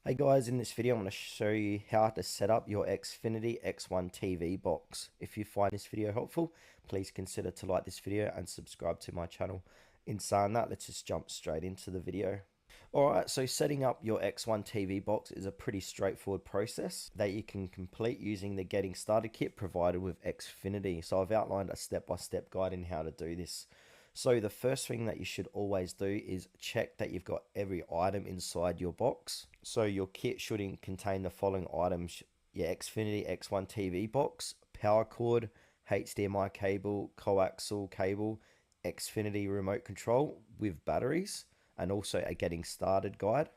Hey guys, in this video I'm going to show you how to set up your Xfinity X1 TV box. If you find this video helpful, please consider to like this video and subscribe to my channel. In saying that, let's just jump straight into the video. Alright, so setting up your X1 TV box is a pretty straightforward process that you can complete using the Getting Started kit provided with Xfinity. So I've outlined a step-by-step guide in how to do this. So the first thing that you should always do is check that you've got every item inside your box. So your kit should contain the following items: your Xfinity X1 TV box, power cord, HDMI cable, coaxial cable, Xfinity remote control with batteries, and also a getting started guide.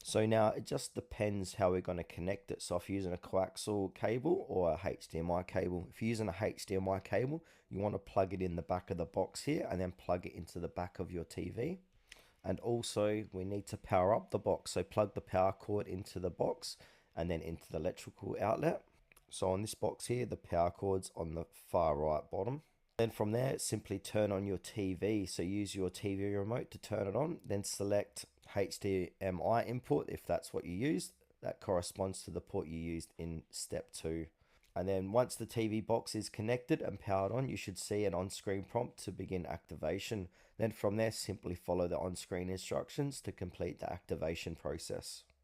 So now it just depends how we're going to connect it. So if you're using a coaxial cable or a HDMI cable, if you're using a HDMI cable, you want to plug it in the back of the box here and then plug it into the back of your TV. And also we need to power up the box. So plug the power cord into the box and then into the electrical outlet. So on this box here, the power cord's on the far right bottom. Then from there, simply turn on your TV. So use your TV remote to turn it on. Then select HDMI input if that's what you used. That corresponds to the port you used in step 2. And then once the TV box is connected and powered on, you should see an on-screen prompt to begin activation. Then from there, simply follow the on-screen instructions to complete the activation process.